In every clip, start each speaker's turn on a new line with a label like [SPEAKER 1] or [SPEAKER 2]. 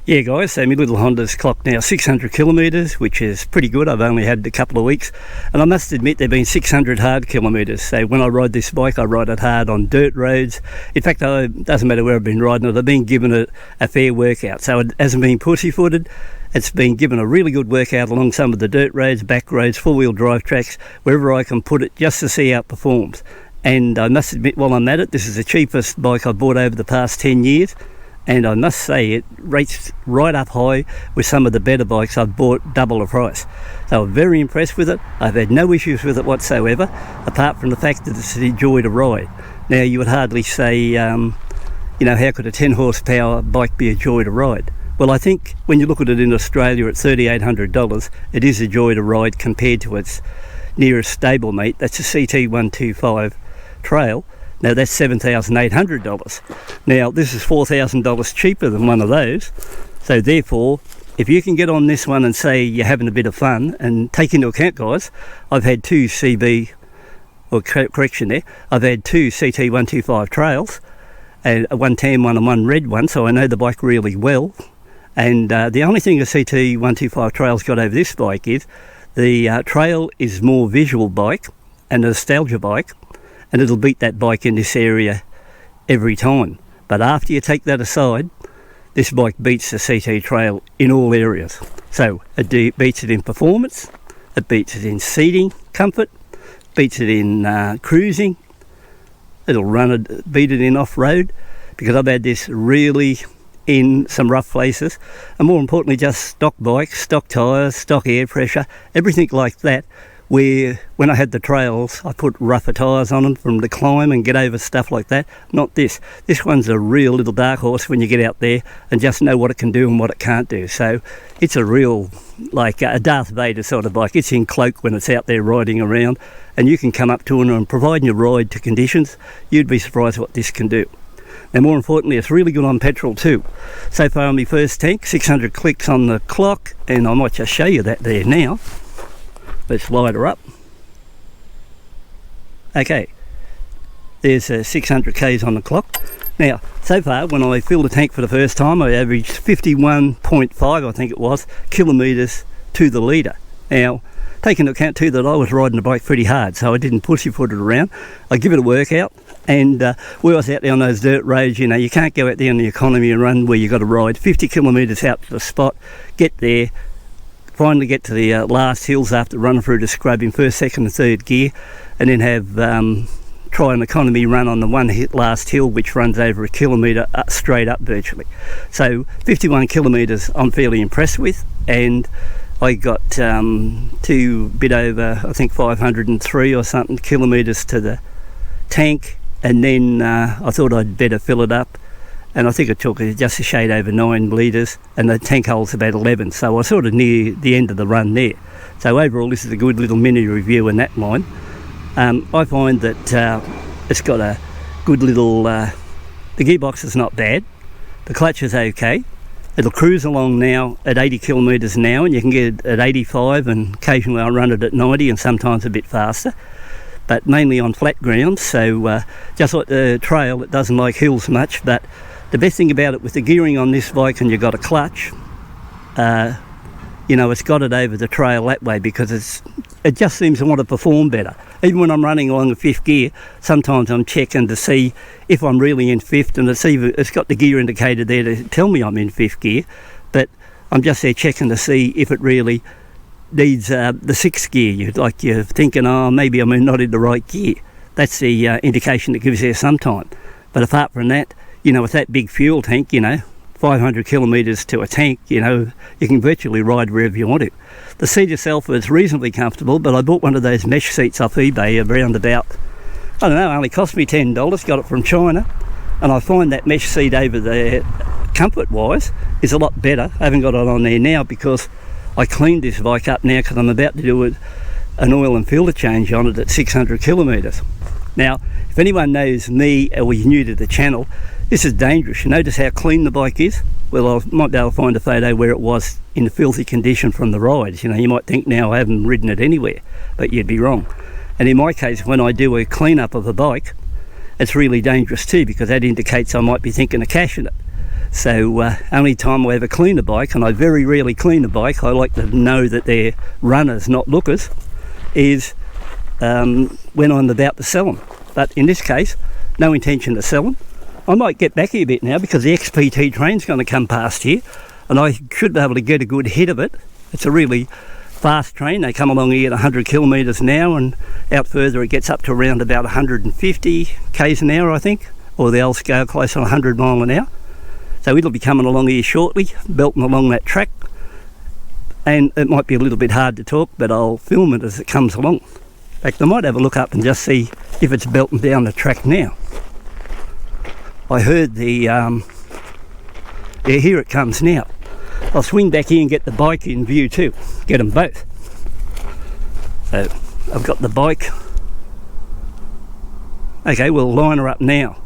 [SPEAKER 1] Yeah guys, so my little Honda's clocked now 600 kilometres, which is pretty good. I've only had it a couple of weeks, and I must admit they've been 600 hard kilometres. So when I ride this bike, I ride it hard on dirt roads. In fact, it doesn't matter where I've been riding it, I've been given it a fair workout. So it hasn't been pussyfooted. It's been given a really good workout along some of the dirt roads, back roads, four-wheel drive tracks, wherever I can put it, just to see how it performs. And I must admit, while I'm at it, this is the cheapest bike I've bought over the past 10 years. And I must say it rates right up high with some of the better bikes I've bought double the price. So I'm very impressed with it. I've had no issues with it whatsoever, apart from the fact that it's a joy to ride. Now you would hardly say, how could a 10 horsepower bike be a joy to ride? Well, I think when you look at it in Australia at $3,800, it is a joy to ride compared to its nearest stablemate. That's a CT125 Trail. Now that's $7,800. Now this is $4,000 cheaper than one of those. So therefore, if you can get on this one and say you're having a bit of fun, and take into account, guys, I've had two I've had two CT125 Trails, and one tan one and one red one, so I know the bike really well. And the only thing a CT125 Trail's got over this bike is the Trail is more visual bike and a nostalgia bike, and it'll beat that bike in this area every time. But after you take that aside, this bike beats the CT Trail in all areas. So it beats it in performance, it beats it in seating comfort, beats it in cruising, it'll beat it in off-road, because I've had this really in some rough places, and more importantly just stock bikes, stock tyres, stock air pressure, everything like that, where when I had the Trails I put rougher tyres on them from the climb and get over stuff like that. Not this. This one's a real little dark horse when you get out there and just know what it can do and what it can't do. So it's a real, like a Darth Vader sort of bike. It's in cloak when it's out there riding around, and you can come up to it, and providing you ride to conditions, you'd be surprised what this can do. And more importantly, it's really good on petrol too. So far on my first tank, 600 clicks on the clock, and I might just show you that there now. Let's light her up. Okay, there's 600 k's on the clock. Now, so far, when I filled the tank for the first time, I averaged 51.5, I think it was, kilometres to the litre. Now, take into account too that I was riding the bike pretty hard, so I didn't pussyfoot it around. I give it a workout, and where I was out there on those dirt roads, you can't go out there in the economy and run where you've got to ride 50 kilometres out to the spot, get there, finally get to the last hills after running through the scrub in first, second and third gear, and then have try an economy run on the last hill, which runs over a kilometre straight up virtually. So 51 kilometres I'm fairly impressed with, and I got bit over, I think 503 or something kilometres to the tank, and then I thought I'd better fill it up, and I think it took just a shade over 9 litres, and the tank hole's about 11, so I was sort of near the end of the run there. So overall, this is a good little mini review in that line. I find that it's got a good little, the gearbox is not bad, the clutch is okay, it'll cruise along now at 80 kilometres an hour, and you can get it at 85, and occasionally I run it at 90 and sometimes a bit faster, but mainly on flat ground. So just like the Trail, it doesn't like hills much, but the best thing about it with the gearing on this bike, and you've got a clutch, it's got it over the Trail that way, because it just seems to want to perform better. Even when I'm running along the fifth gear, sometimes I'm checking to see if I'm really in fifth, and it's got the gear indicator there to tell me I'm in fifth gear, but I'm just there checking to see if it really needs the sixth gear. You're thinking, oh, maybe I'm not in the right gear. That's the indication it gives there sometime. But apart from that, with that big fuel tank, 500 kilometres to a tank, you can virtually ride wherever you want to. The seat itself is reasonably comfortable, but I bought one of those mesh seats off eBay around about, I don't know, it only cost me $10, got it from China, and I find that mesh seat over there, comfort-wise, is a lot better. I haven't got it on there now because I cleaned this bike up now, because I'm about to do an oil and filter change on it at 600 kilometres. Now, if anyone knows me or you're new to the channel, this is dangerous. You notice how clean the bike is? Well, I might be able to find a photo where it was in a filthy condition from the rides. You might think now I haven't ridden it anywhere, but you'd be wrong. And in my case, when I do a clean-up of a bike, it's really dangerous too, because that indicates I might be thinking of cashing it. So only time I ever clean a bike, and I very rarely clean a bike, I like to know that they're runners, not lookers, is when I'm about to sell them. But in this case, no intention to sell them. I might get back here a bit now because the XPT train's going to come past here, and I should be able to get a good hit of it. It's a really fast train. They come along here at 100 kilometres an hour, and out further it gets up to around about 150 k's an hour, I think, or the else go close to 100 mile an hour. So it'll be coming along here shortly, belting along that track, and it might be a little bit hard to talk, but I'll film it as it comes along. In fact, I might have a look up and just see if it's belting down the track now. I heard the, yeah, here it comes now. I'll swing back here and get the bike in view too, get them both. So I've got the bike. Okay, we'll line her up now.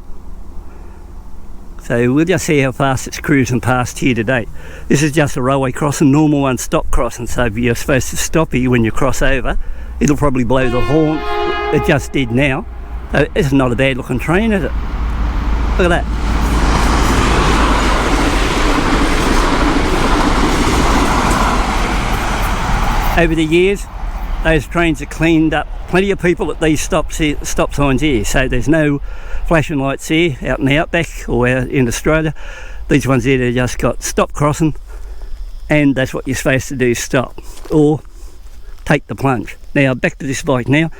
[SPEAKER 1] So we'll just see how fast it's cruising past here today. This is just a railway crossing, normal one, stop crossing, so if you're supposed to stop here when you cross over, it'll probably blow the horn. It just did now. So it's not a bad looking train, is it? Look at that. Over the years, those trains are cleaned up. Plenty of people at these stop signs here, so there's no flashing lights here out in the outback or out in Australia. These ones here, they just got stop crossing, and that's what you're supposed to do, stop or take the plunge. Now back to this bike now.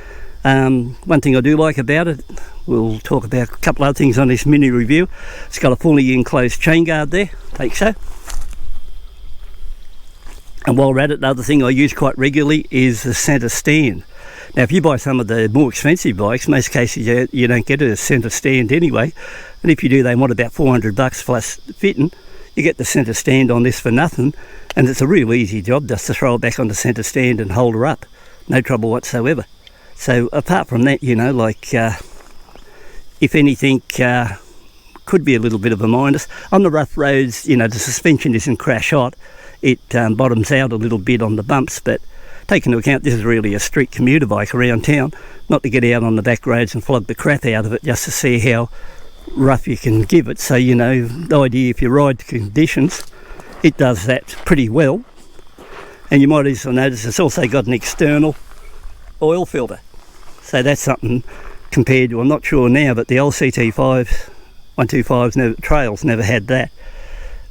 [SPEAKER 1] One thing I do like about it, we'll talk about a couple other things on this mini review. It's got a fully enclosed chain guard there, take so. And while we're at it, the other thing I use quite regularly is the centre stand. Now if you buy some of the more expensive bikes, most cases you don't get a centre stand anyway, and if you do they want about $400 plus fitting. You get the centre stand on this for nothing, and it's a real easy job just to throw it back on the centre stand and hold her up. No trouble whatsoever. So apart from that, you know, like if anything could be a little bit of a minus. On the rough roads, you know, the suspension isn't crash hot. It bottoms out a little bit on the bumps, but take into account this is really a street commuter bike around town, not to get out on the back roads and flog the crap out of it, just to see how rough you can give it. So, you know, the idea if you ride the conditions, it does that pretty well. And you might also notice it's also got an external oil filter. So that's something compared to, I'm not sure now, but the old CT5s, 125s, trails never had that.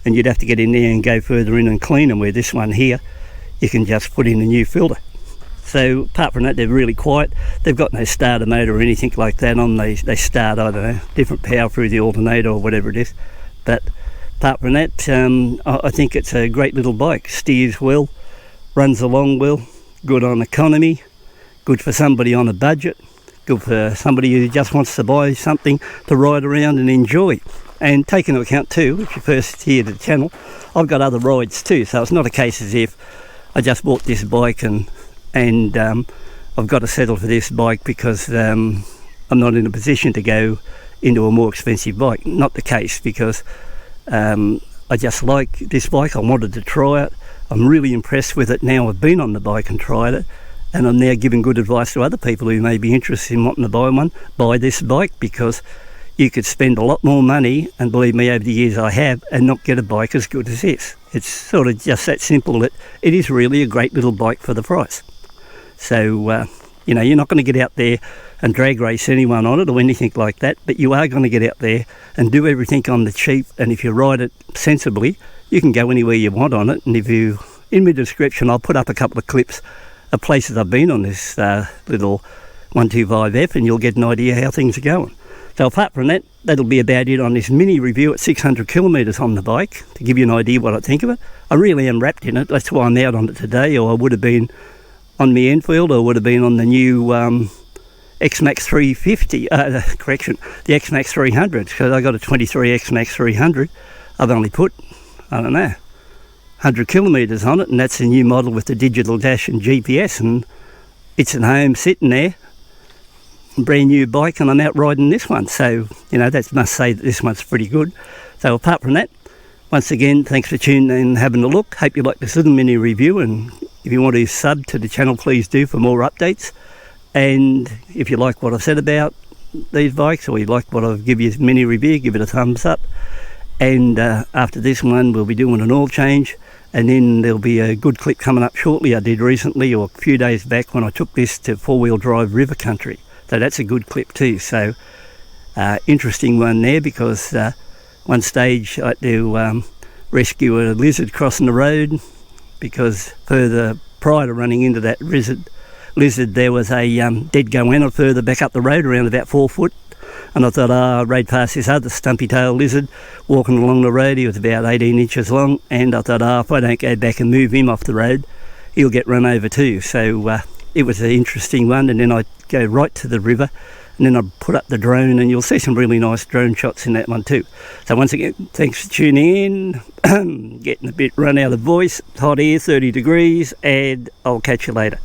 [SPEAKER 1] And you'd have to get in there and go further in and clean them, where this one here, you can just put in a new filter. So apart from that, they're really quiet. They've got no starter motor or anything like that on. They start, I don't know, different power through the alternator or whatever it is. But apart from that, I think it's a great little bike. Steers well, runs along well, good on economy, good for somebody on a budget, good for somebody who just wants to buy something to ride around and enjoy. And take into account too, if you're first here to the channel, I've got other rides too, so it's not a case as if I just bought this bike and I've got to settle for this bike because I'm not in a position to go into a more expensive bike. Not the case, because I just like this bike. I wanted to try it. I'm really impressed with it now. I've been on the bike and tried it, and I'm now giving good advice to other people who may be interested in wanting to buy one. Buy this bike, because you could spend a lot more money, and believe me, over the years I have, and not get a bike as good as this. It's sort of just that simple, that it is really a great little bike for the price. So, you know, you're not going to get out there and drag race anyone on it or anything like that, but you are going to get out there and do everything on the cheap, and if you ride it sensibly, you can go anywhere you want on it. And if you, in my description, I'll put up a couple of clips of places I've been on this little 125F, and you'll get an idea how things are going. So apart from that, that'll be about it on this mini review at 600 kilometres on the bike, to give you an idea what I think of it. I really am wrapped in it. That's why I'm out on it today, or I would have been on my Enfield, or would have been on the new X-Max 350, correction, the X-Max 300, because I got a 23 X-Max 300. I've only put, I don't know, 100 kilometres on it, and that's a new model with the digital dash and GPS, and it's at home sitting there, brand new bike, and I'm out riding this one. So, you know, that must say that this one's pretty good. So apart from that, once again, thanks for tuning in and having a look. Hope you like this little mini review, and if you want to sub to the channel, please do for more updates. And if you like what I've said about these bikes, or you like what I've given you mini review, give it a thumbs up. and after this one we'll be doing an oil change, and then there'll be a good clip coming up shortly I did recently, or a few days back, when I took this to four-wheel drive river country. So that's a good clip too. So interesting one there, because one stage I had to rescue a lizard crossing the road, because further prior to running into that lizard there was a dead goanna further back up the road, around about 4 foot. And I thought, I rode past this other stumpy-tailed lizard walking along the road. He was about 18 inches long, and I thought, if I don't go back and move him off the road, he'll get run over too. So it was an interesting one. And then I go right to the river, and then I put up the drone, and you'll see some really nice drone shots in that one too. So once again, thanks for tuning in. Getting a bit run out of voice, hot air, 30 degrees, and I'll catch you later.